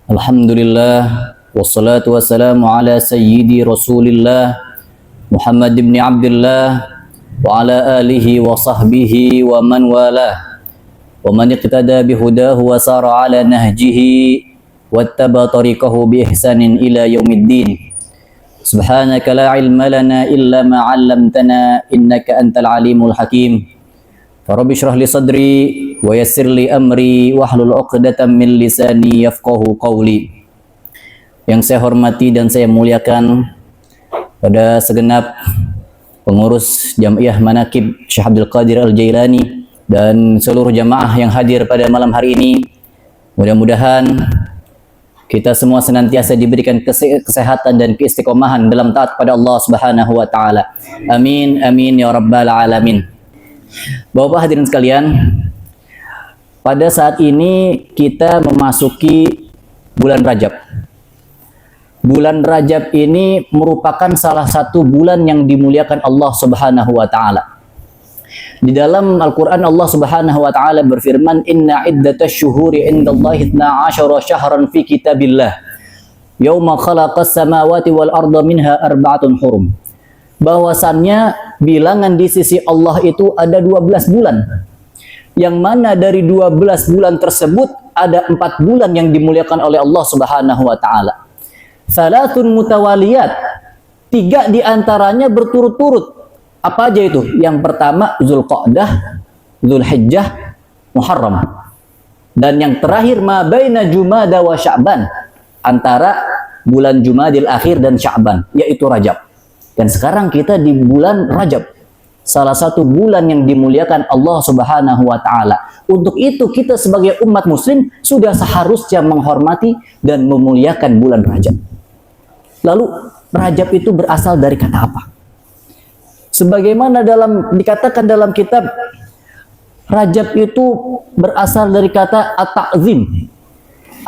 Alhamdulillah wassalatu wassalamu ala sayyidi Rasulillah Muhammad ibn Abdullah wa ala alihi wa sahbihi wa man walah wa man iqtada bihudahu wa sara ala nahjihi wattaba tariqahu bi ihsanin ila yaumiddin. Subhanaka la ilma lana illa ma 'allamtana innaka antal alimul hakim. Rabbi shrah li sadri wa yassir li amri wahlul 'uqdatam min lisani yafqahu qawli. Yang saya hormati dan saya muliakan pada segenap pengurus Jam'iyah Manaqib Syekh Abdul Qadir Al-Jailani dan seluruh jamaah yang hadir pada malam hari ini. Mudah-mudahan kita semua senantiasa diberikan kesehatan dan keistiqomahan dalam taat pada Allah Subhanahu wa taala. Amin amin ya rabbal alamin. Bapak hadirin sekalian, pada saat ini kita memasuki bulan Rajab. Bulan Rajab ini merupakan salah satu bulan yang dimuliakan Allah Subhanahu wa taala. Di dalam Al-Qur'an Allah Subhanahu wa taala berfirman, "Inna iddatasy syuhuri 'indallahi 12 syahran fi kitabillah. Yauma khalaqas samawati wal arda minha arba'atun hurum." Bahwasannya bilangan di sisi Allah itu ada 12 bulan. Yang mana dari 12 bulan tersebut ada 4 bulan yang dimuliakan oleh Allah Subhanahu wa taala. Salatun mutawaliyat. 3 di antaranya berturut-turut. Apa aja itu? Yang pertama Zulqa'dah, Zulhijjah, Muharram. Dan yang terakhir ma baina Jumada wa Sya'ban, antara bulan Jumadil Akhir dan Sya'ban, yaitu Rajab. Dan sekarang kita di bulan Rajab, salah satu bulan yang dimuliakan Allah Subhanahu wa taala. Untuk itu kita sebagai umat muslim sudah seharusnya menghormati dan memuliakan bulan Rajab. Lalu Rajab itu berasal dari kata apa? Sebagaimana dikatakan dalam kitab, Rajab itu berasal dari kata at-ta'zim.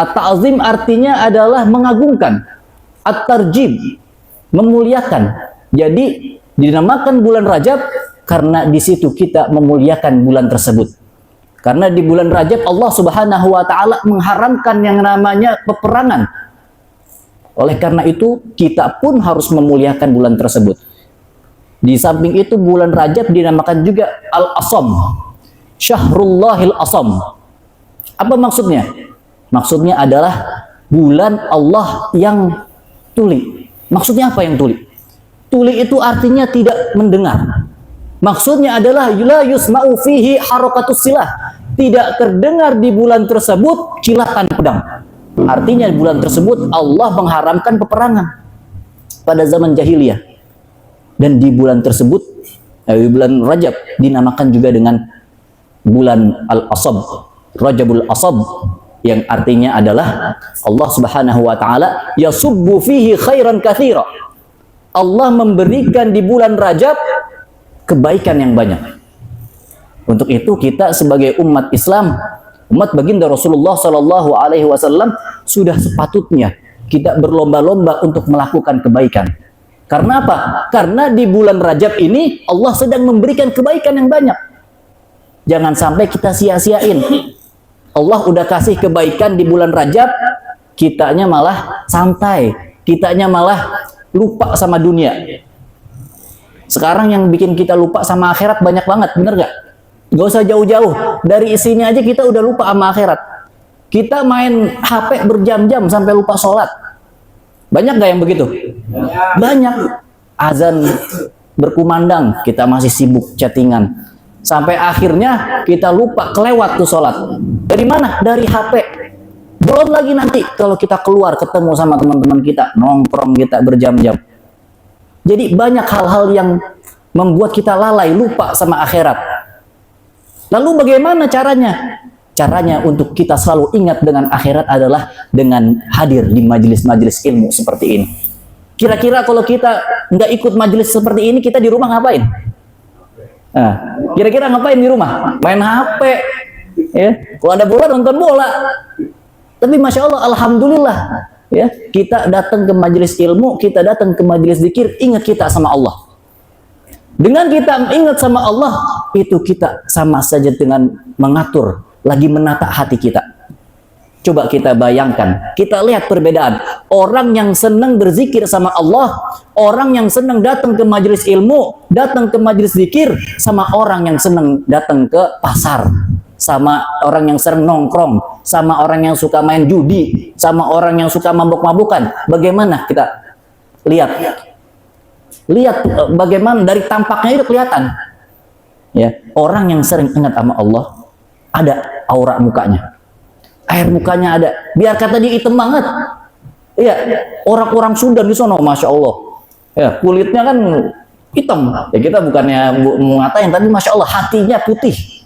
At-ta'zim artinya adalah mengagungkan. At-tarjib, memuliakan. Jadi dinamakan bulan Rajab karena di situ kita memuliakan bulan tersebut. Karena di bulan Rajab Allah Subhanahu wa taala mengharamkan yang namanya peperangan. Oleh karena itu kita pun harus memuliakan bulan tersebut. Di samping itu bulan Rajab dinamakan juga Al-Asam, Syahrullahil Asam. Apa maksudnya? Maksudnya adalah bulan Allah yang tuli. Maksudnya apa yang tuli? Tuli itu artinya tidak mendengar. Maksudnya adalah la yusma'u fihi harakatus silah. Tidak terdengar di bulan tersebut kilatan pedang. Artinya di bulan tersebut Allah mengharamkan peperangan pada zaman jahiliyah. Dan di bulan tersebut, di bulan Rajab dinamakan juga dengan bulan Al-Asab, Rajabul Asab, yang artinya adalah Allah Subhanahu wa taala yasubbu fihi khairan katsira. Allah memberikan di bulan Rajab kebaikan yang banyak. Untuk itu kita sebagai umat Islam, umat baginda Rasulullah Shallallahu Alaihi Wasallam, sudah sepatutnya kita berlomba-lomba untuk melakukan kebaikan. Karena apa? Karena di bulan Rajab ini Allah sedang memberikan kebaikan yang banyak. Jangan sampai kita sia-siain. Allah udah kasih kebaikan di bulan Rajab, kitanya malah santai, kitanya malah lupa sama dunia. Sekarang yang bikin kita lupa sama akhirat banyak banget, bener gak? Gak usah jauh-jauh, dari sini aja kita udah lupa sama akhirat. Kita main HP berjam-jam sampai lupa sholat. Banyak gak yang begitu? Banyak. Azan berkumandang, kita masih sibuk chattingan. Sampai akhirnya kita lupa, kelewat tuh sholat. Dari mana? Dari HP. Belum lagi nanti kalau kita keluar ketemu sama teman-teman kita, nongkrong kita berjam-jam. Jadi banyak hal-hal yang membuat kita lalai, lupa sama akhirat. Lalu bagaimana caranya? Caranya untuk kita selalu ingat dengan akhirat adalah dengan hadir di majelis-majelis ilmu seperti ini. Kira-kira kalau kita nggak ikut majelis seperti ini, kita di rumah ngapain? Nah, kira-kira ngapain di rumah? Main HP. Ya. Kalau ada bola, nonton bola. Tapi Masya Allah, Alhamdulillah, ya, kita datang ke majelis ilmu, kita datang ke majelis zikir, ingat kita sama Allah. Dengan kita ingat sama Allah, itu kita sama saja dengan mengatur, lagi menata hati kita. Coba kita bayangkan, kita lihat perbedaan. Orang yang senang berzikir sama Allah, orang yang senang datang ke majelis ilmu, datang ke majelis zikir, sama orang yang senang datang ke pasar, sama orang yang sering nongkrong, sama orang yang suka main judi, sama orang yang suka mabuk-mabukan. Bagaimana kita lihat? Lihat bagaimana dari tampaknya itu kelihatan. Ya, orang yang sering ingat sama Allah, ada aura mukanya. Air mukanya ada. Biar kata dia hitam banget. Iya, orang-orang Sudan di sana, masya Allah. Ya, kulitnya kan hitam. Ya kita bukannya mau ngatain, tapi masya Allah hatinya putih.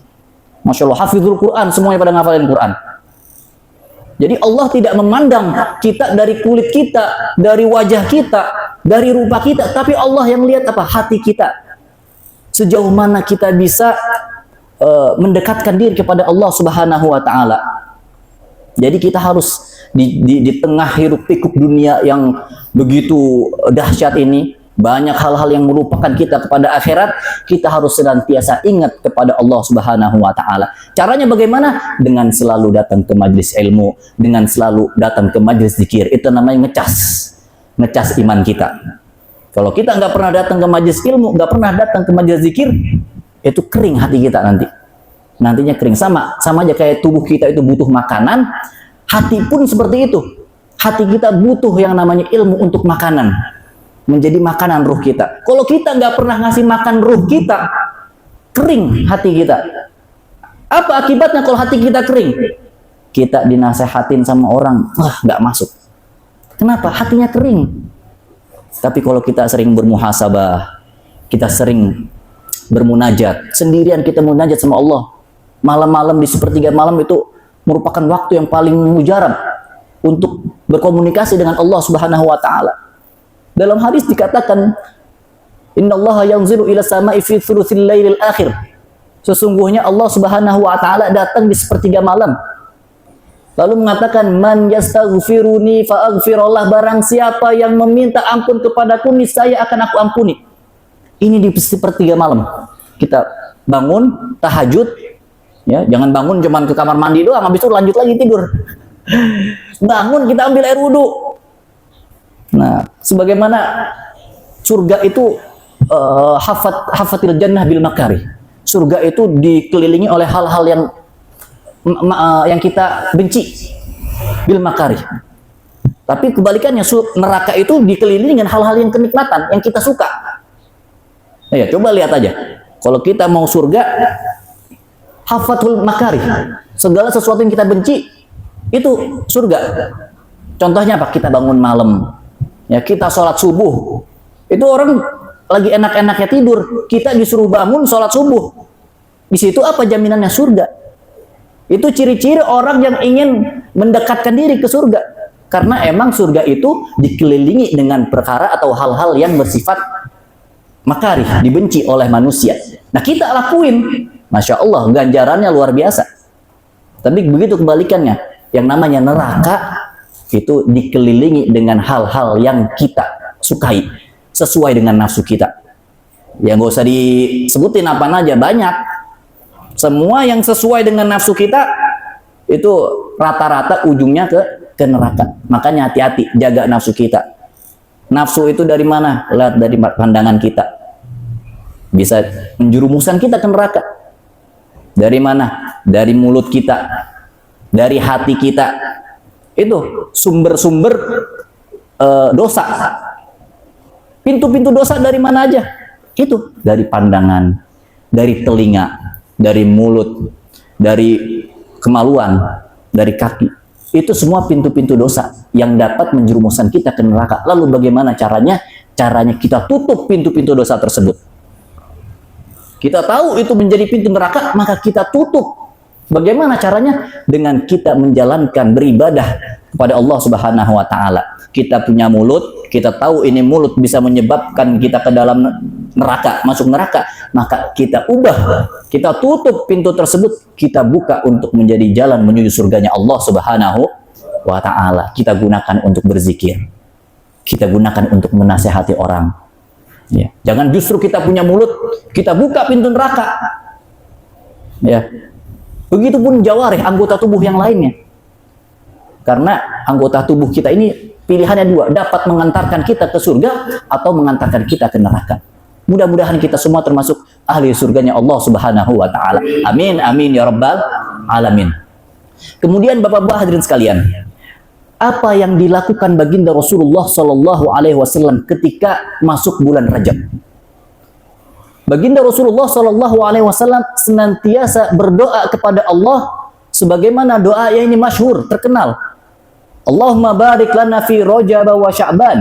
Masya Allah, hafizul Quran, semuanya pada ngafalin Quran. Jadi Allah tidak memandang kita dari kulit kita, dari wajah kita, dari rupa kita, tapi Allah yang lihat apa? Hati kita. Sejauh mana kita bisa mendekatkan diri kepada Allah Subhanahu wa taala. Jadi kita harus di tengah hiruk pikuk dunia yang begitu dahsyat ini, banyak hal-hal yang merupakan kita kepada akhirat, kita harus senantiasa ingat kepada Allah Subhanahu wa taala. Caranya bagaimana? Dengan selalu datang ke majelis ilmu, dengan selalu datang ke majelis zikir. Itu namanya ngecas iman kita. Kalau kita nggak pernah datang ke majelis ilmu, nggak pernah datang ke majelis zikir, itu kering hati kita nantinya kering. Sama aja kayak tubuh kita itu butuh makanan, hati pun seperti itu. Hati kita butuh yang namanya ilmu untuk makanan, menjadi makanan ruh kita. Kalau kita nggak pernah ngasih makan ruh kita, kering hati kita. Apa akibatnya kalau hati kita kering? Kita dinasehatin sama orang, nggak masuk. Kenapa? Hatinya kering. Tapi kalau kita sering bermuhasabah, kita sering bermunajat, sendirian kita munajat sama Allah, malam-malam di sepertiga malam itu merupakan waktu yang paling mujarab untuk berkomunikasi dengan Allah Subhanahu wa taala. Dalam hadis dikatakan, "Innallaha yanzilu ila sama'i fi thulutsil lailil akhir." Sesungguhnya Allah Subhanahu wa taala datang di sepertiga malam. Lalu mengatakan, "Man yastaghfiruni fa aghfirullah." Barang siapa yang meminta ampun kepadaku, niscaya akan aku ampuni. Ini di sepertiga malam. Kita bangun tahajud. Ya, jangan bangun cuman ke kamar mandi doang, habis itu lanjut lagi tidur. Bangun, kita ambil air wudhu. Nah, sebagaimana surga itu hafatil jannah bil makari. Surga itu dikelilingi oleh hal-hal yang kita benci, bil makari. Tapi kebalikannya, neraka itu dikelilingi dengan hal-hal yang kenikmatan, yang kita suka. Ya, coba lihat aja. Kalau kita mau surga, hafatul makari, segala sesuatu yang kita benci itu surga. Contohnya apa? Kita bangun malam, ya, kita sholat subuh. Itu orang lagi enak-enaknya tidur, kita disuruh bangun sholat subuh. Di situ apa jaminannya? Surga. Itu ciri-ciri orang yang ingin mendekatkan diri ke surga, karena emang surga itu dikelilingi dengan perkara atau hal-hal yang bersifat makari, dibenci oleh manusia. Nah, kita lakuin, masya Allah, ganjarannya luar biasa. Tapi begitu kebalikannya, yang namanya neraka itu dikelilingi dengan hal-hal yang kita sukai, sesuai dengan nafsu kita. Ya nggak usah disebutin apa aja, banyak. Semua yang sesuai dengan nafsu kita itu rata-rata ujungnya ke neraka. Makanya hati-hati, jaga nafsu kita. Nafsu itu dari mana? Lihat dari pandangan kita. Bisa menjerumuskan kita ke neraka. Dari mana? Dari mulut kita, dari hati kita. Itu sumber-sumber dosa. Pintu-pintu dosa dari mana aja? Itu dari pandangan, dari telinga, dari mulut, dari kemaluan, dari kaki. Itu semua pintu-pintu dosa yang dapat menjerumuskan kita ke neraka. Lalu bagaimana caranya? Caranya kita tutup pintu-pintu dosa tersebut. Kita tahu itu menjadi pintu neraka, maka kita tutup. Bagaimana caranya? Dengan kita menjalankan beribadah kepada Allah Subhanahu wa taala. Kita punya mulut, kita tahu ini mulut bisa menyebabkan kita ke dalam neraka, masuk neraka, maka kita ubah, kita tutup pintu tersebut, kita buka untuk menjadi jalan menuju surganya Allah Subhanahu wa taala. Kita gunakan untuk berzikir. Kita gunakan untuk menasehati orang. Ya. Jangan justru kita punya mulut, kita buka pintu neraka. Ya. Begitupun jawarih, anggota tubuh yang lainnya. Karena anggota tubuh kita ini pilihannya dua, dapat mengantarkan kita ke surga atau mengantarkan kita ke neraka. Mudah-mudahan kita semua termasuk ahli surganya Allah Subhanahu wa taala. Amin amin ya rabbal alamin. Kemudian Bapak-bapak hadirin sekalian, apa yang dilakukan baginda Rasulullah Shallallahu alaihi wasallam ketika masuk bulan Rajab? Baginda Rasulullah Shallallahu alaihi wasallam senantiasa berdoa kepada Allah sebagaimana doa yang ini masyhur, terkenal. Allahumma barik lana fi Rajab wa Sya'ban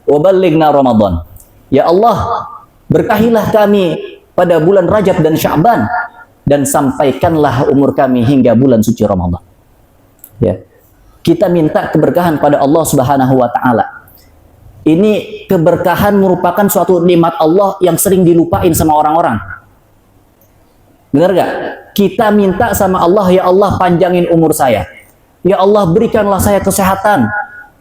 wa ballighna Ramadan. Ya Allah, berkahilah kami pada bulan Rajab dan Sya'ban dan sampaikanlah umur kami hingga bulan suci Ramadan. Ya. Kita minta keberkahan pada Allah Subhanahu wa taala. Ini keberkahan merupakan suatu nikmat Allah yang sering dilupain sama orang-orang. Benar gak? Kita minta sama Allah, ya Allah panjangin umur saya. Ya Allah berikanlah saya kesehatan.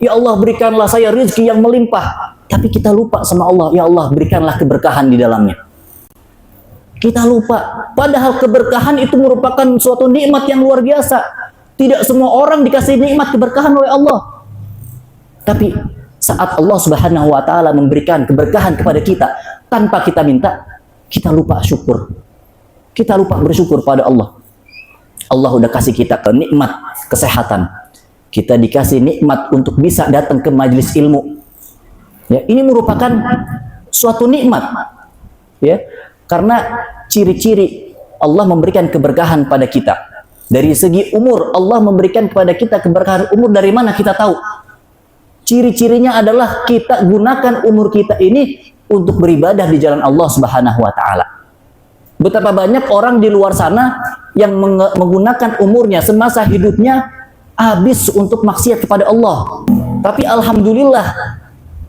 Ya Allah berikanlah saya rezeki yang melimpah. Tapi kita lupa sama Allah, ya Allah berikanlah keberkahan di dalamnya. Kita lupa. Padahal keberkahan itu merupakan suatu nikmat yang luar biasa. Tidak semua orang dikasih nikmat keberkahan oleh Allah. Tapi saat Allah Subhanahu wa taala memberikan keberkahan kepada kita tanpa kita minta, kita lupa syukur. Kita lupa bersyukur pada Allah. Allah udah kasih kita nikmat kesehatan. Kita dikasih nikmat untuk bisa datang ke majelis ilmu. Ya, ini merupakan suatu nikmat. Ya, karena ciri-ciri Allah memberikan keberkahan pada kita. Dari segi umur, Allah memberikan kepada kita keberkahan umur. Dari mana kita tahu? Ciri-cirinya adalah kita gunakan umur kita ini untuk beribadah di jalan Allah Subhanahu wa taala. Betapa banyak orang di luar sana yang menggunakan umurnya semasa hidupnya habis untuk maksiat kepada Allah. Tapi alhamdulillah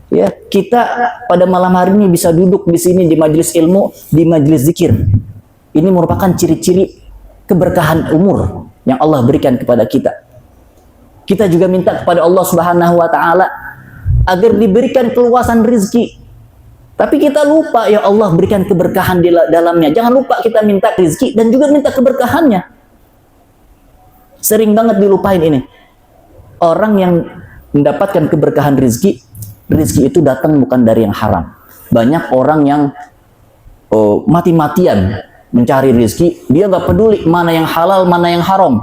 ya, kita pada malam hari ini bisa duduk di sini di majelis ilmu, di majelis zikir. Ini merupakan ciri-ciri keberkahan umur yang Allah berikan kepada kita. Kita juga minta kepada Allah Subhanahu wa taala agar diberikan keluasan rezeki. Tapi kita lupa, ya Allah berikan keberkahan di dalamnya. Jangan lupa kita minta rezeki dan juga minta keberkahannya. Sering banget dilupain ini. Orang yang mendapatkan keberkahan rezeki, rezeki itu datang bukan dari yang haram. Banyak orang yang mati-matian mencari rezeki, dia nggak peduli mana yang halal, mana yang haram.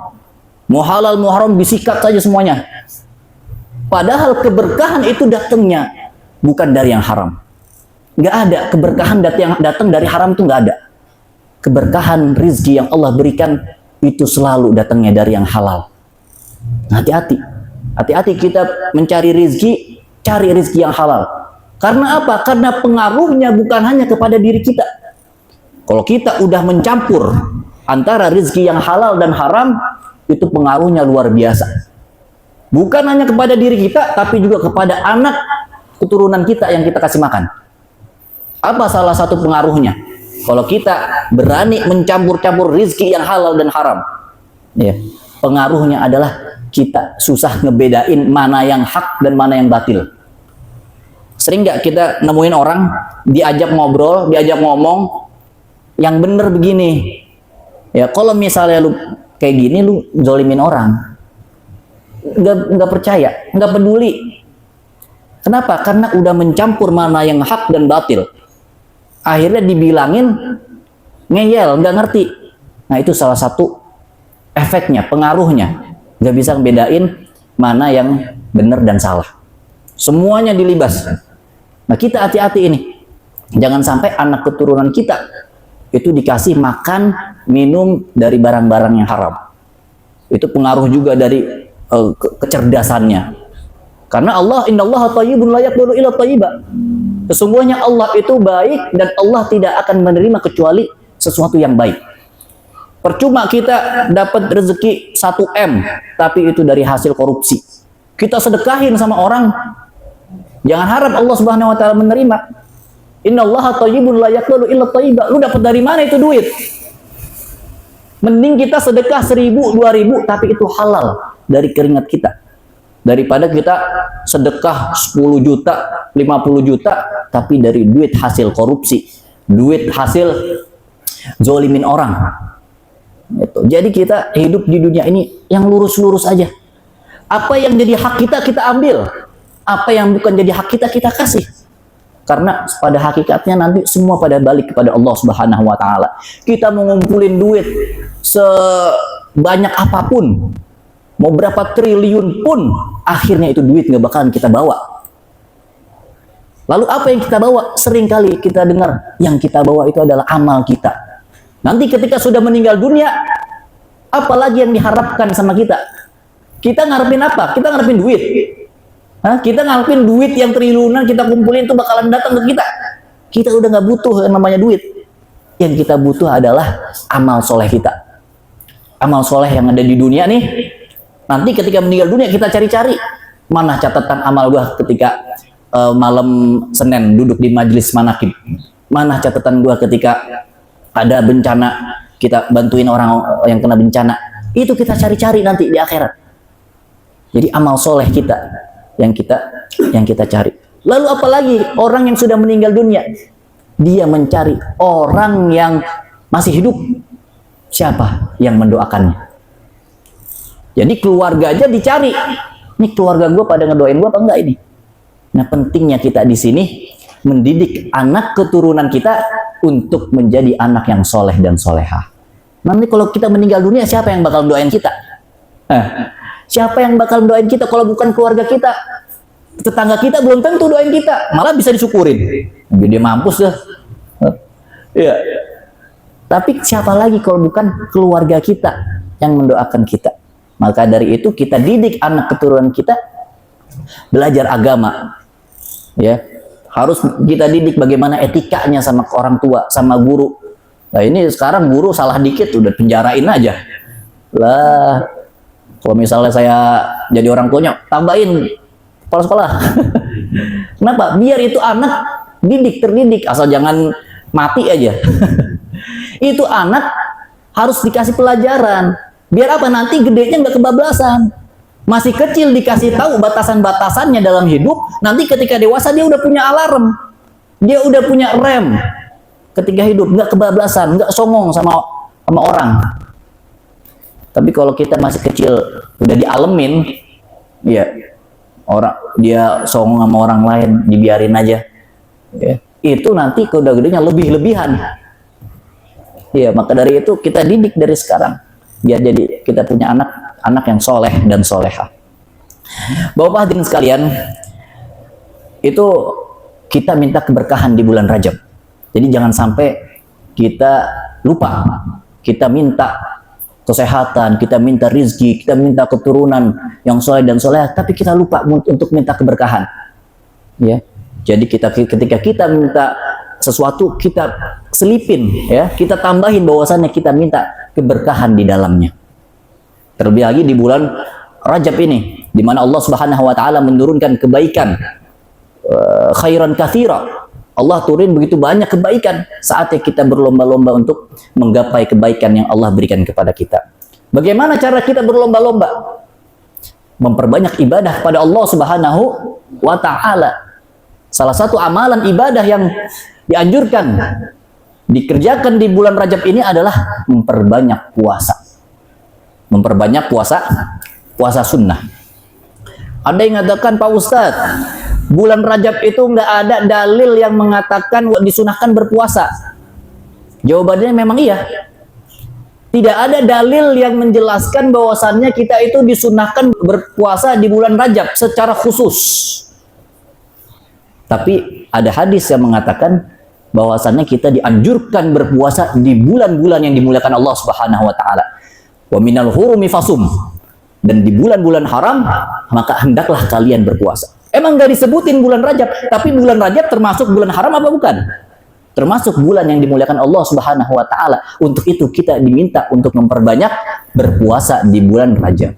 Mau halal, mau haram, disikat saja semuanya. Padahal keberkahan itu datangnya bukan dari yang haram. Nggak ada keberkahan yang datang dari haram, itu nggak ada. Keberkahan rizki yang Allah berikan itu selalu datangnya dari yang halal. Hati-hati, hati-hati kita mencari rizki, cari rizki yang halal. Karena apa? Karena pengaruhnya bukan hanya kepada diri kita. Kalau kita udah mencampur antara rizki yang halal dan haram, itu pengaruhnya luar biasa. Bukan hanya kepada diri kita, tapi juga kepada anak keturunan kita yang kita kasih makan. Apa salah satu pengaruhnya? Kalau kita berani mencampur-campur rizki yang halal dan haram, ya, pengaruhnya adalah kita susah ngebedain mana yang hak dan mana yang batil. Sering nggak kita nemuin orang diajak ngobrol, diajak ngomong, yang bener begini, ya kalau misalnya lu kayak gini, lu zolimin orang, nggak percaya, nggak peduli. Kenapa? Karena udah mencampur mana yang hak dan batil. Akhirnya dibilangin ngeyel, nggak ngerti. Nah itu salah satu efeknya, pengaruhnya. Nggak bisa ngebedain mana yang benar dan salah. Semuanya dilibas. Nah kita hati-hati ini. Jangan sampai anak keturunan kita itu dikasih makan, minum dari barang-barang yang haram. Itu pengaruh juga dari kecerdasannya. Karena Allah, innallaha thayyibun la yaqbalu illa thayyiba. Sesungguhnya Allah itu baik dan Allah tidak akan menerima kecuali sesuatu yang baik. Percuma kita dapat rezeki 1 M, tapi itu dari hasil korupsi. Kita sedekahin sama orang, jangan harap Allah Subhanahu wa taala menerima. Innallaha thayyibun la yaqbalu illa thayyiba. Lu dapat dari mana itu duit? Mending kita sedekah 1.000, 2.000, tapi itu halal dari keringat kita. Daripada kita sedekah 10 juta, 50 juta, tapi dari duit hasil korupsi, duit hasil zolimin orang. Gitu. Jadi kita hidup di dunia ini yang lurus-lurus aja. Apa yang jadi hak kita, kita ambil. Apa yang bukan jadi hak kita, kita kasih. Karena pada hakikatnya nanti semua pada balik kepada Allah Subhanahu wa Ta'ala. Kita mau ngumpulin duit sebanyak apapun, mau berapa triliun pun, akhirnya itu duit nggak bakalan kita bawa. Lalu apa yang kita bawa? Seringkali kita dengar yang kita bawa itu adalah amal kita. Nanti ketika sudah meninggal dunia, apalagi yang diharapkan sama kita? Kita ngarepin apa? Kita ngarepin duit. Kita ngarepin duit yang triliunan kita kumpulin itu bakalan datang ke kita. Kita udah nggak butuh yang namanya duit. Yang kita butuh adalah amal soleh kita. Amal soleh yang ada di dunia nih. Nanti ketika meninggal dunia kita cari-cari. Mana catatan amal gua ketika malam Senin duduk di majelis manakib? Mana catatan gua ketika ada bencana kita bantuin orang yang kena bencana? Itu kita cari-cari nanti di akhirat. Jadi amal soleh kita yang kita cari. Lalu apalagi orang yang sudah meninggal dunia, dia mencari orang yang masih hidup. Siapa yang mendoakannya? Jadi keluarga aja dicari. Ini keluarga gue pada ngedoain gue apa enggak ini? Nah, pentingnya kita di sini mendidik anak keturunan kita untuk menjadi anak yang soleh dan solehah. Nanti kalau kita meninggal dunia, siapa yang bakal doain kita? Siapa yang bakal doain kita kalau bukan keluarga kita? Tetangga kita belum tentu doain kita, malah bisa disyukurin. Dia mampus dah. Iya. Tapi siapa lagi kalau bukan keluarga kita yang mendoakan kita? Maka dari itu kita didik anak keturunan kita belajar agama. Ya, harus kita didik bagaimana etikanya sama orang tua, sama guru. Nah, ini sekarang guru salah dikit udah penjarain aja. Lah, kalau misalnya saya jadi orang tuanya, tambahin kepala sekolah. Kenapa? Biar itu anak terdidik, asal jangan mati aja. Itu anak harus dikasih pelajaran. Biar apa? Nanti gedenya nggak kebablasan. Masih kecil dikasih tahu batasan-batasannya dalam hidup. Nanti ketika dewasa dia udah punya alarm. Dia udah punya rem. Ketika hidup nggak kebablasan, nggak songong sama orang. Tapi kalau kita masih kecil udah dialemin, ya orang dia songong sama orang lain, dibiarin aja. Ya, itu nanti kalau udah gedenya lebih-lebihan. Ya, maka dari itu kita didik dari sekarang biar jadi kita punya anak yang soleh dan soleha. Bapak hadirin sekalian, itu kita minta keberkahan di bulan Rajab. Jadi jangan sampai kita lupa. Kita minta kesehatan, kita minta rizki, kita minta keturunan yang soleh dan soleha, tapi kita lupa untuk minta keberkahan. Ya, jadi ketika kita minta sesuatu, kita selipin, ya, kita tambahin bahwasannya kita minta keberkahan di dalamnya. Terlebih lagi di bulan Rajab ini, di mana Allah Subhanahu wa Ta'ala menurunkan kebaikan, khairan katsira. Allah turun begitu banyak kebaikan. Saatnya kita berlomba-lomba untuk menggapai kebaikan yang Allah berikan kepada kita. Bagaimana cara kita berlomba-lomba? Memperbanyak ibadah kepada Allah Subhanahu wa Ta'ala. Salah satu amalan ibadah yang dianjurkan dikerjakan di bulan Rajab ini adalah memperbanyak puasa. Memperbanyak puasa sunnah. Ada yang mengatakan, Pak Ustadz, bulan Rajab itu nggak ada dalil yang mengatakan disunahkan berpuasa. Jawabannya memang iya. Tidak ada dalil yang menjelaskan bahwasannya kita itu disunahkan berpuasa di bulan Rajab secara khusus. Tapi ada hadis yang mengatakan bahwasannya kita dianjurkan berpuasa di bulan-bulan yang dimuliakan Allah Subhanahu wa Ta'ala. Wa minal hurumi fasum, dan di bulan-bulan haram maka hendaklah kalian berpuasa. Emang gak disebutin bulan Rajab, tapi bulan Rajab termasuk bulan haram apa bukan? Termasuk bulan yang dimuliakan Allah Subhanahu wa Ta'ala. Untuk itu kita diminta untuk memperbanyak berpuasa di bulan Rajab.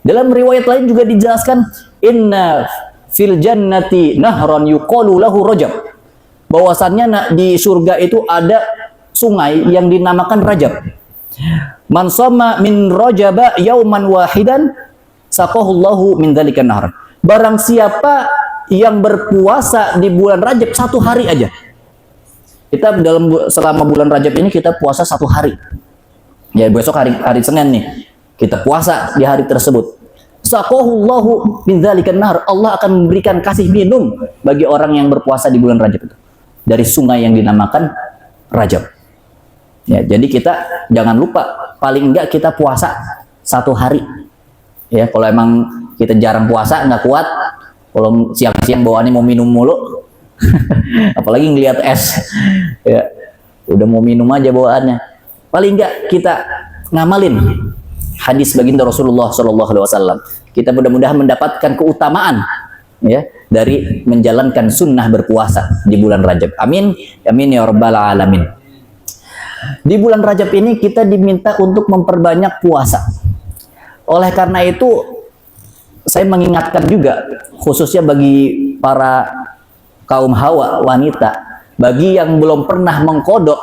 Dalam riwayat lain juga dijelaskan, inna fil jannati nahran yuqalu lahu Rajab. Bahwasannya di surga itu ada sungai yang dinamakan Rajab. Man shoma min Rajaba yauman wahidan saqahullahu min dzalika nahar. Barang siapa yang berpuasa di bulan Rajab satu hari aja. Kita selama bulan Rajab ini kita puasa satu hari. Ya, besok hari Senin nih. Kita puasa di hari tersebut. saqahullahu min dzalikan nahar. Allah akan memberikan kasih minum bagi orang yang berpuasa di bulan Rajab itu dari sungai yang dinamakan Rajab. Ya, jadi kita jangan lupa paling enggak kita puasa 1 hari. Ya, kalau emang kita jarang puasa nggak kuat, kalau siang-siang bawaannya mau minum mulu, apalagi ngelihat es, ya udah mau minum aja bawaannya. Paling enggak kita ngamalin hadis baginda Rasulullah Shallallahu Alaihi Wasallam. Kita mudah-mudahan mendapatkan keutamaan ya dari menjalankan sunnah berpuasa di bulan Rajab. Amin, amin ya rabbal alamin. Di bulan Rajab ini kita diminta untuk memperbanyak puasa. Oleh karena itu, saya mengingatkan juga khususnya bagi para kaum hawa wanita, bagi yang belum pernah mengkodok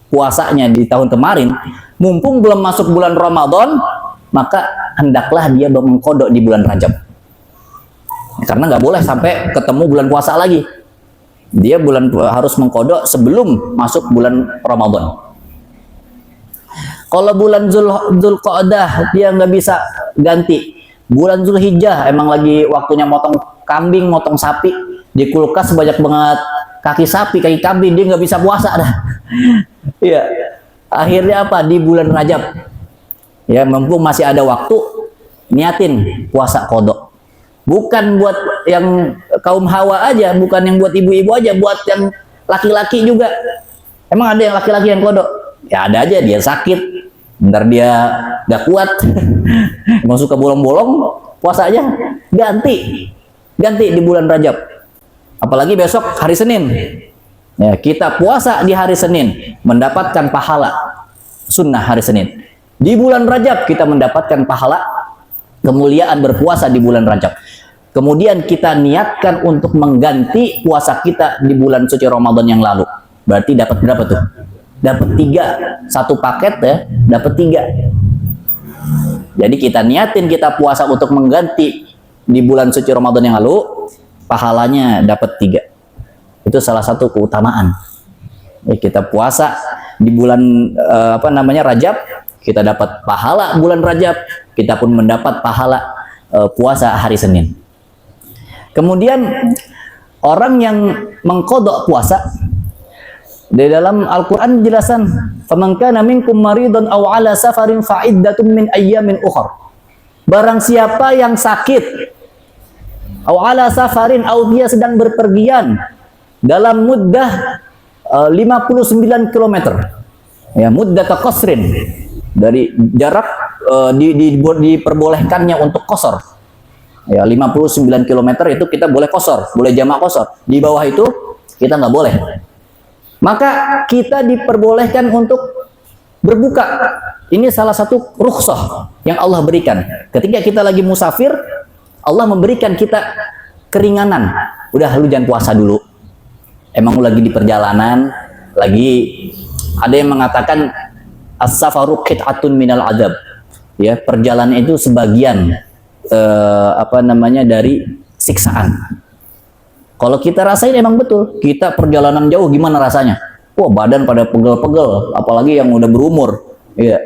puasanya di tahun kemarin, mumpung belum masuk bulan Ramadan, maka hendaklah dia mengkodok di bulan Rajab. Karena nggak boleh sampai ketemu bulan puasa lagi. Dia harus mengkodok sebelum masuk bulan Ramadan. Kalau bulan Zulqa'dah dia nggak bisa ganti. Bulan Zulhijjah emang lagi waktunya motong kambing, motong sapi. Di kulkas banyak banget kaki sapi, kaki kambing, dia nggak bisa puasa dah. Iya. Akhirnya apa? Di bulan Rajab. Ya, mumpung masih ada waktu, niatin puasa kodok. Bukan buat yang kaum hawa aja, bukan yang buat ibu-ibu aja, buat yang laki-laki juga. Emang ada yang laki-laki yang kodok? Ya ada aja, dia sakit, bentar dia gak kuat, emang suka bolong-bolong, puasa aja, ganti di bulan Rajab. Apalagi besok hari Senin, ya kita puasa di hari Senin, mendapatkan pahala sunnah hari Senin. Di bulan Rajab kita mendapatkan pahala kemuliaan berpuasa di bulan Rajab. Kemudian kita niatkan untuk mengganti puasa kita di bulan suci Ramadan yang lalu. Berarti dapat berapa tuh? Dapat 3, satu paket ya, dapat 3. Jadi kita niatin kita puasa untuk mengganti di bulan suci Ramadan yang lalu, pahalanya dapat 3. Itu salah satu keutamaan. Ya, kita puasa di bulan Rajab, kita dapat pahala bulan Rajab, kita pun mendapat pahala puasa hari Senin. Kemudian orang yang mengkodok puasa, di dalam Al-Quran dijelasan, faman kana minkum maridun aw ala safarin fa iddatun min ayyamin ukhra. Barang siapa yang sakit, aw ala safarin, aw dia sedang berpergian dalam muddah 59 km. Ya, muddah qasrin, dari jarak diperbolehkannya untuk qasar. Ya, 59 km itu kita boleh qasar, boleh jamak qasar. Di bawah itu kita nggak boleh. Maka kita diperbolehkan untuk berbuka. Ini salah satu rukhsah yang Allah berikan. Ketika kita lagi musafir, Allah memberikan kita keringanan. Udah, lu jangan puasa dulu. Emang lu lagi di perjalanan, lagi ada yang mengatakan as-safaru qit'atun minal adab. Ya, perjalanan itu sebagian dari siksaan. Kalau kita rasain emang betul, kita perjalanan jauh gimana rasanya? Wah, badan pada pegel-pegel, apalagi yang udah berumur. Iya,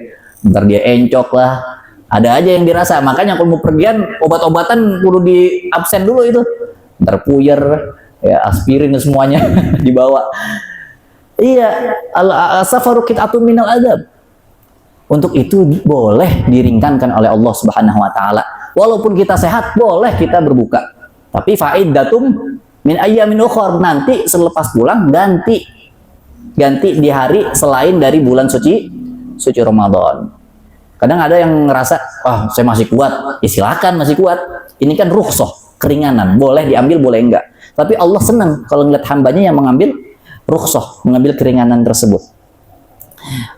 ntar dia encok lah. Ada aja yang dirasa. Makanya kalau mau pergian, obat-obatan kudu di absen dulu itu. Ntar puyer, ya aspirin semuanya dibawa. Iya, al-safaru qit'atun minal adab. Untuk itu boleh diringankan oleh Allah Subhanahu wa taala. Walaupun kita sehat, boleh kita berbuka. Tapi faidatum min ayyamin ukhra, nanti selepas pulang ganti di hari selain dari bulan suci Ramadan. Kadang ada yang ngerasa, saya masih kuat. Ya silakan, masih kuat. Ini kan rukhsah, keringanan, boleh diambil, boleh enggak. Tapi Allah senang kalau ngeliat hambanya yang mengambil rukhsah, mengambil keringanan tersebut.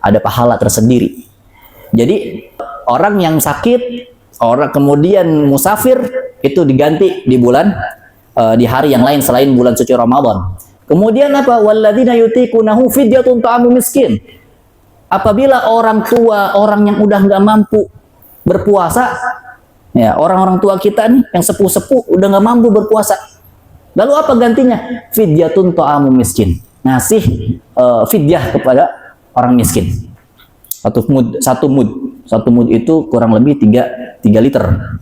Ada pahala tersendiri. Jadi orang yang sakit, orang kemudian musafir, itu diganti di bulan di hari yang lain selain bulan suci Ramadan. Kemudian apa? Walladzina yutiqunahu fidyatun ta'amu miskin. Apabila orang tua, orang yang udah nggak mampu berpuasa, ya orang-orang tua kita nih yang sepuh-sepuh udah nggak mampu berpuasa. Lalu apa gantinya? Fidyatun ta'amu miskin. Ngasih fidyah kepada orang miskin. Satu mud itu kurang lebih 3 liter.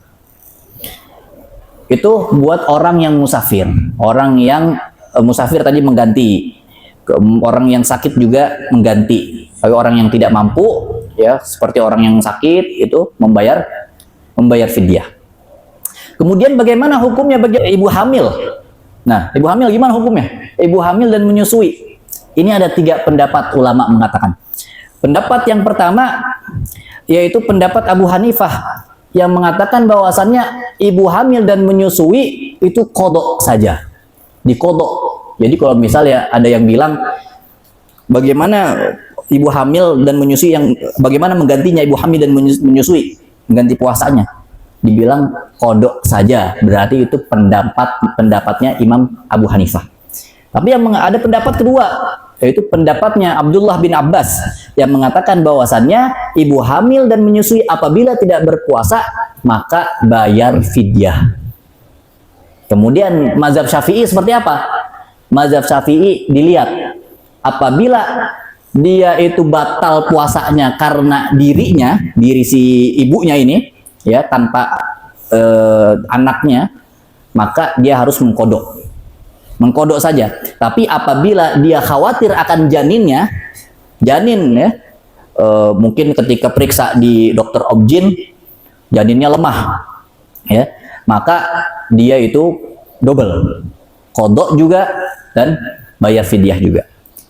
Itu buat orang yang musafir. Orang yang musafir tadi mengganti. Orang yang sakit juga mengganti. Tapi orang yang tidak mampu, ya seperti orang yang sakit itu membayar fidyah. Kemudian bagaimana hukumnya bagi ibu hamil? Nah, ibu hamil gimana hukumnya? Ibu hamil dan menyusui. Ini ada 3 pendapat ulama mengatakan. Pendapat yang pertama yaitu pendapat Abu Hanifah yang mengatakan bahwasannya ibu hamil dan menyusui itu qadha saja. Diqadha. Jadi kalau misalnya ada yang bilang bagaimana ibu hamil dan menyusui, yang bagaimana menggantinya ibu hamil dan menyusui, mengganti puasanya, dibilang qadha saja, berarti itu pendapatnya Imam Abu Hanifah. Tapi yang ada pendapat kedua, yaitu pendapatnya Abdullah bin Abbas yang mengatakan bahwasannya ibu hamil dan menyusui apabila tidak berpuasa maka bayar fidyah. Kemudian mazhab Syafi'i seperti apa? Mazhab Syafi'i dilihat apabila dia itu batal puasanya karena diri si ibunya ini, ya, tanpa anaknya, maka dia harus mengkodok saja. Tapi apabila dia khawatir akan janin ya, mungkin ketika periksa di dokter obgyn janinnya lemah, ya, maka dia itu double, kodok juga dan bayar fidyah juga.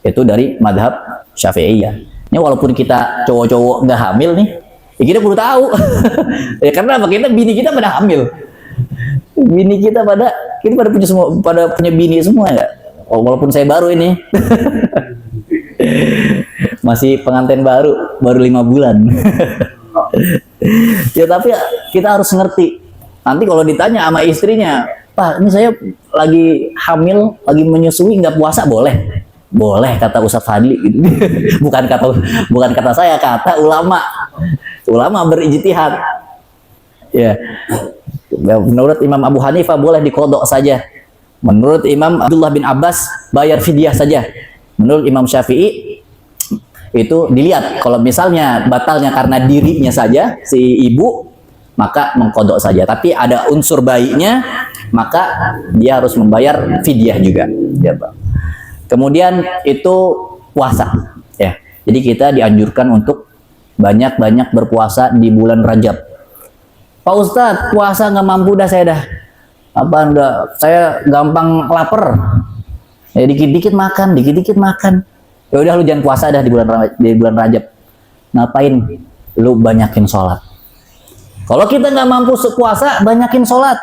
Itu dari madhab Syafi'iyah. Ini walaupun kita cowok-cowok nggak hamil nih, ya kita perlu tahu. Ya karena apa? Bini kita pada hamil. Bini kita pada punya bini semua ya. Oh, walaupun saya baru ini. Masih pengantin baru 5 bulan. Ya tapi kita harus ngerti. Nanti kalau ditanya sama istrinya, "Pak, ini saya lagi hamil, lagi menyusui, nggak puasa boleh?" Boleh, kata Ustadz Fadli. bukan kata saya, kata ulama. Ulama berijtihad. Ya. Menurut Imam Abu Hanifah boleh dikodok saja. Menurut Imam Abdullah bin Abbas bayar fidyah saja. Menurut Imam Syafi'i itu dilihat, kalau misalnya batalnya karena dirinya saja si ibu, maka mengkodok saja. Tapi ada unsur bayinya, maka dia harus membayar fidyah juga, ya Pak. Kemudian itu puasa, ya. Jadi kita dianjurkan untuk banyak-banyak berpuasa di bulan Rajab. Pak Ustadz, puasa nggak mampu dah saya dah. Saya gampang lapar. Ya dikit-dikit makan. Ya udah lu jangan puasa dah di bulan Rajab. Ngapain? Lu banyakin sholat. Kalau kita nggak mampu puasa, banyakin sholat.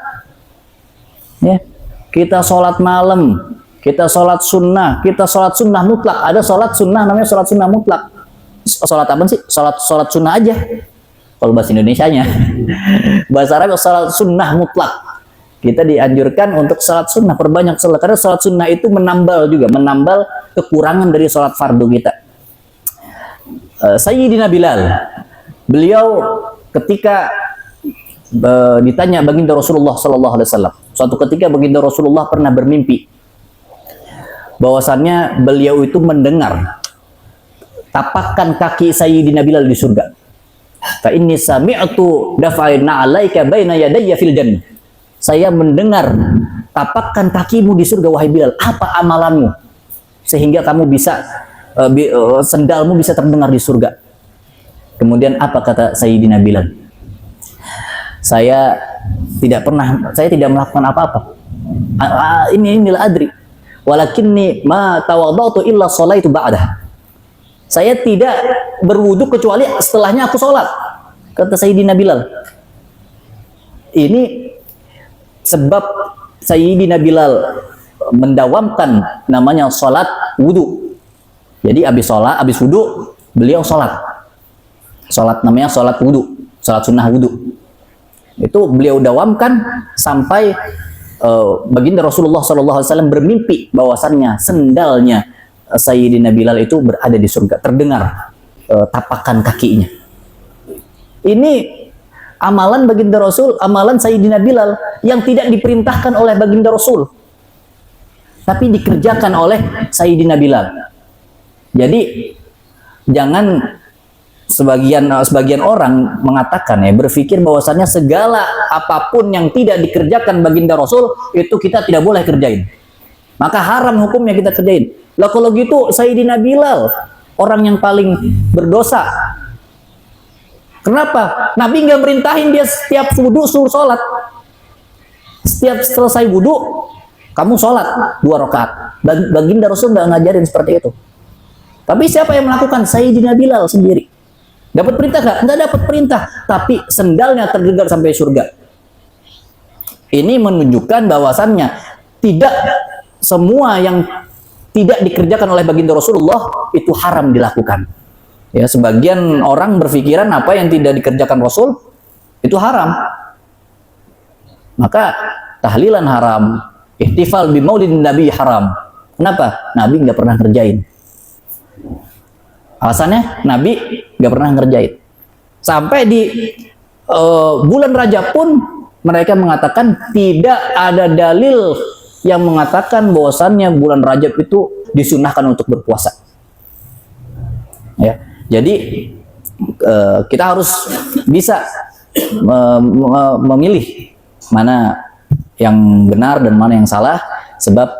Ya, kita sholat malam, kita sholat sunnah mutlak. Ada sholat sunnah namanya sholat sunnah mutlak. Sholat apa sih? Sholat sunnah aja. Kalau bahasa Indonesianya, bahasa Arab sholat sunnah mutlak. Kita dianjurkan untuk sholat sunnah, perbanyak sholat. Karena sholat sunnah itu menambal kekurangan dari sholat fardu kita. Sayyidina Bilal, beliau ketika ditanya baginda Rasulullah Sallallahu Alaihi Wasallam, suatu ketika baginda Rasulullah pernah bermimpi bahwasannya beliau itu mendengar tapakan kaki Sayyidina Bilal di surga. Fa inni sami'tu dafa'ina 'alaika baina yadayya fil jannah. Saya mendengar tapakan kakimu di surga, wahai Bilal. Apa amalanmu sehingga kamu bisa sendalmu bisa terdengar di surga? Kemudian apa kata Sayyidina Bilal? Saya tidak melakukan apa-apa. Inilah adri. Walakinni ma tawadhatu illa sholaitu ba'dah. Saya tidak berwudu kecuali setelahnya aku sholat, kata Sayyidina Bilal. Ini sebab Sayyidina Bilal mendawamkan namanya sholat wudu. Jadi habis wudu beliau sholat namanya sholat wudu, sholat sunnah wudu. Itu beliau dawamkan sampai baginda Rasulullah SAW bermimpi bahwasannya sendalnya Sayyidina Bilal itu berada di surga, terdengar tapakan kakinya. Ini amalan baginda Rasul, amalan Sayyidina Bilal yang tidak diperintahkan oleh baginda Rasul, tapi dikerjakan oleh Sayyidina Bilal. Jadi jangan sebagian orang mengatakan ya, berpikir bahwasannya segala apapun yang tidak dikerjakan baginda Rasul itu kita tidak boleh kerjain. Maka haram hukumnya kita kerjain. Lah kalau gitu Sayyidina Bilal orang yang paling berdosa. Kenapa? Nabi nggak merintahin dia setiap wudu suruh sholat. Setiap selesai wudu kamu sholat 2 rakaat. Baginda Rasul nggak ngajarin seperti itu. Tapi siapa yang melakukan? Sayyidina Bilal sendiri. Dapat perintah nggak? Nggak dapat perintah. Tapi sendalnya tergegar sampai surga. Ini menunjukkan bahwasannya tidak semua yang tidak dikerjakan oleh baginda Rasulullah itu haram dilakukan. Ya, sebagian orang berpikiran apa yang tidak dikerjakan Rasul itu haram. Maka tahlilan haram, ihtifal bi maulidin Nabi haram. Kenapa? Nabi nggak pernah kerjain. Alasannya Nabi nggak pernah ngerjain. Sampai di bulan Rajab pun mereka mengatakan tidak ada dalil yang mengatakan bahwasannya bulan Rajab itu disunahkan untuk berpuasa. Ya, jadi kita harus bisa memilih mana yang benar dan mana yang salah. Sebab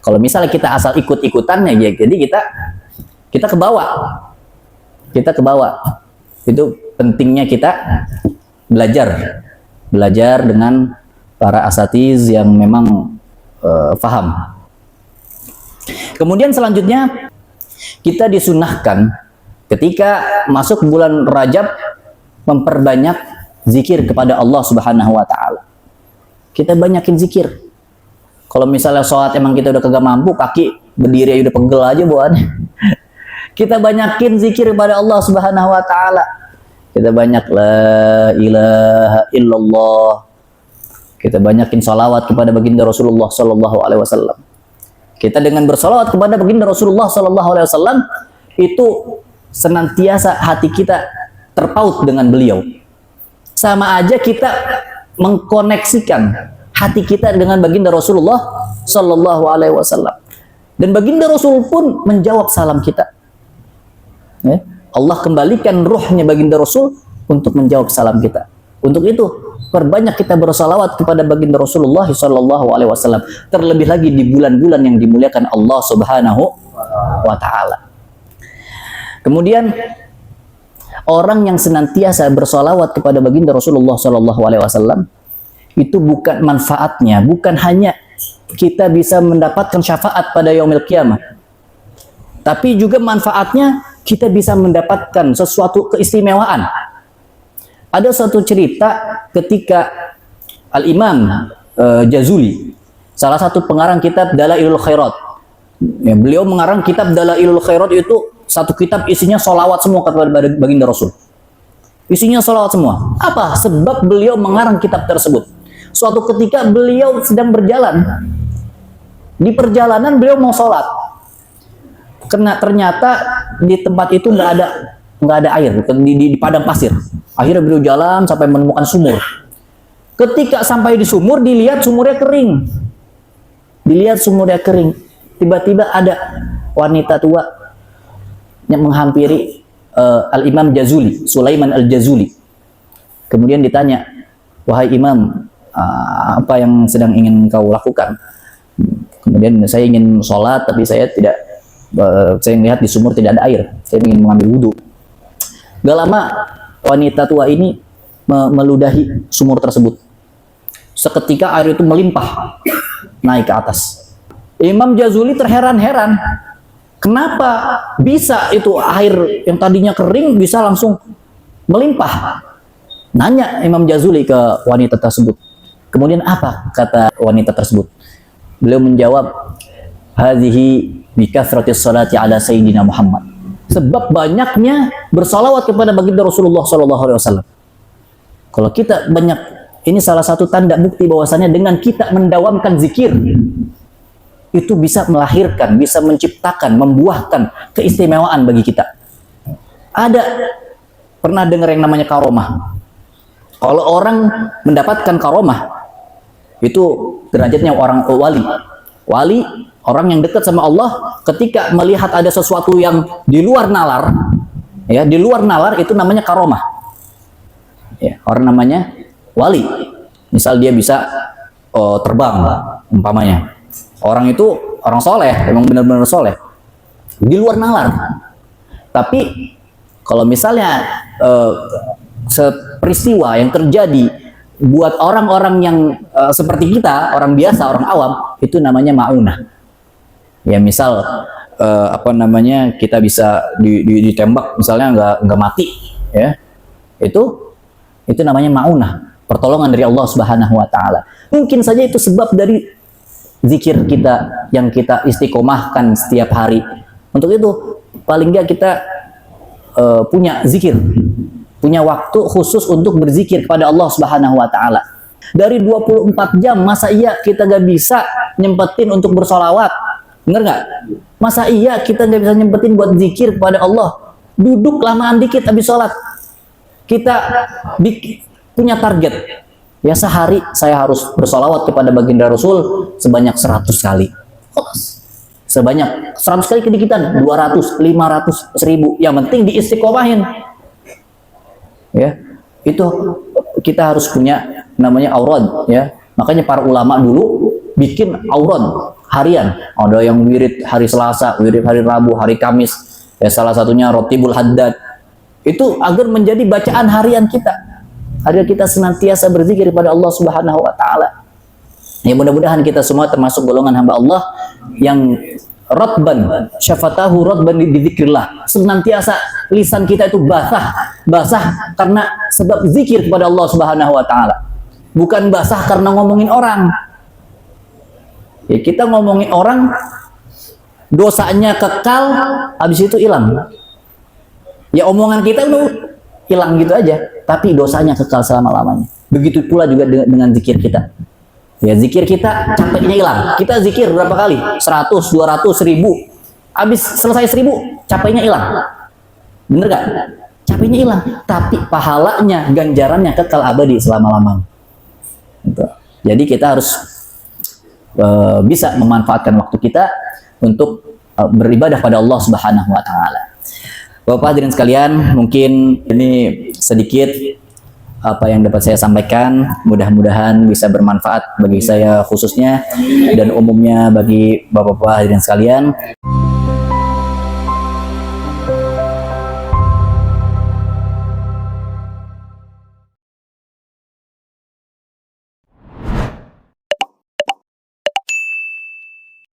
kalau misalnya kita asal ikut-ikutannya, ya, jadi kita ke bawah. Kita ke bawah. Itu pentingnya kita belajar dengan para asatiz yang memang faham. Kemudian selanjutnya kita disunahkan ketika masuk bulan Rajab memperbanyak zikir kepada Allah Subhanahu wa taala. Kita banyakin zikir. Kalau misalnya sholat emang kita udah kagak mampu, kaki berdiri udah pegel aja bawaannya. Kita banyakin zikir kepada Allah Subhanahu wa taala. Kita banyak la ilaha illallah. Kita banyakin salawat kepada baginda Rasulullah sallallahu alaihi wasallam. Kita dengan bersalawat kepada baginda Rasulullah sallallahu alaihi wasallam itu senantiasa hati kita terpaut dengan beliau. Sama aja kita mengkoneksikan hati kita dengan baginda Rasulullah sallallahu alaihi wasallam. Dan baginda Rasul pun menjawab salam kita. Ya, Allah kembalikan ruhnya baginda Rasul untuk menjawab salam kita. Untuk itu perbanyak kita bersalawat kepada baginda Rasulullah sallallahu alaihi wasallam, terlebih lagi di bulan-bulan yang dimuliakan Allah Subhanahu wa taala. Kemudian orang yang senantiasa bersalawat kepada baginda Rasulullah sallallahu alaihi wasallam itu bukan manfaatnya, bukan hanya kita bisa mendapatkan syafaat pada yaumil qiyamah, tapi juga manfaatnya kita bisa mendapatkan sesuatu keistimewaan. Ada suatu cerita ketika Al-Imam Jazuli, salah satu pengarang kitab Dalailul Khairat. Ya, beliau mengarang kitab Dalailul Khairat itu satu kitab isinya sholawat semua kepada baginda Rasul. Isinya sholawat semua. Apa? Sebab beliau mengarang kitab tersebut. Suatu ketika beliau sedang berjalan. Di perjalanan beliau mau sholat. Karena ternyata di tempat itu nggak ada air, di padang pasir. Akhirnya beliau jalan sampai menemukan sumur. Ketika sampai di sumur, dilihat sumurnya kering. Tiba-tiba ada wanita tua yang menghampiri Al-Imam Jazuli, Sulaiman Al-Jazuli. Kemudian ditanya, "Wahai Imam, apa yang sedang ingin kau lakukan?" Kemudian, "Saya ingin sholat, tapi saya melihat di sumur tidak ada air. Saya ingin mengambil wudhu." Gak lama wanita tua ini meludahi sumur tersebut. Seketika air itu melimpah naik ke atas. Imam Jazuli terheran-heran. Kenapa bisa itu air yang tadinya kering bisa langsung melimpah? Nanya Imam Jazuli ke wanita tersebut. Kemudian apa kata wanita tersebut? Beliau menjawab, "Hadhihi bi kathratis salati ala sayyidina Muhammad." Sebab banyaknya bersalawat kepada baginda Rasulullah sallallahu alaihi wasallam. Kalau kita banyak, ini salah satu tanda bukti bahwasannya dengan kita mendawamkan zikir itu bisa melahirkan, bisa menciptakan, membuahkan keistimewaan bagi kita. Ada pernah dengar yang namanya karomah. Kalau orang mendapatkan karomah itu derajatnya orang wali. Wali, orang yang dekat sama Allah, ketika melihat ada sesuatu yang di luar nalar, Ya, di luar nalar itu namanya karomah. Ya, orang namanya wali. Misal dia bisa terbang, umpamanya. Orang itu orang soleh, emang benar-benar soleh. Di luar nalar. Tapi kalau misalnya peristiwa yang terjadi buat orang-orang yang seperti kita, orang biasa, orang awam, itu namanya maunah. Ya, misal apa namanya, kita bisa ditembak misalnya nggak mati, ya, itu namanya maunah, pertolongan dari Allah Subhanahu Wa Taala. Mungkin saja itu sebab dari zikir kita yang kita istiqomahkan setiap hari. Untuk itu paling nggak kita punya zikir, punya waktu khusus untuk berzikir kepada Allah Subhanahu Wa Taala. Dari 24 jam masa iya kita nggak bisa nyempetin untuk bersolawat? Bener nggak? Masa iya kita nggak bisa nyempetin buat zikir kepada Allah? Duduk lamaan dikit habis sholat. Kita punya target. Ya, sehari saya harus bersolawat kepada baginda Rasul sebanyak 100 kali. Sebanyak 100 kali kedikitan, 200, 500, 1000. Yang penting diistiqomahin. Ya, itu kita harus punya namanya aurad, ya. Makanya para ulama dulu bikin aurad harian. Ada yang wirid hari Selasa, wirid hari Rabu, hari Kamis. Ya, salah satunya Rotibul Haddad. Itu agar menjadi bacaan harian kita. Agar kita senantiasa berzikir kepada Allah Subhanahu Wa Taala. Ya, mudah-mudahan kita semua termasuk golongan hamba Allah yang radban, syafatahu radban bidzikrillah. Senantiasa lisan kita itu basah karena sebab zikir kepada Allah Subhanahu Wa Taala. Bukan basah karena ngomongin orang. Ya, kita ngomongin orang, dosanya kekal, habis itu hilang. Ya, omongan kita itu hilang gitu aja, tapi dosanya kekal selama-lamanya. Begitu pula juga dengan zikir kita. Ya, zikir kita capeknya hilang. Kita zikir berapa kali? 100, 200, 1000. Habis selesai 1000, capeknya hilang. Bener gak? Capeknya hilang, tapi pahalanya, ganjarannya kekal abadi selama-lamanya. Gitu. Jadi kita harus bisa memanfaatkan waktu kita untuk beribadah pada Allah Subhanahu Wa Taala. Bapak hadirin sekalian, mungkin ini sedikit apa yang dapat saya sampaikan. Mudah-mudahan bisa bermanfaat bagi saya khususnya dan umumnya bagi bapak-bapak hadirin sekalian.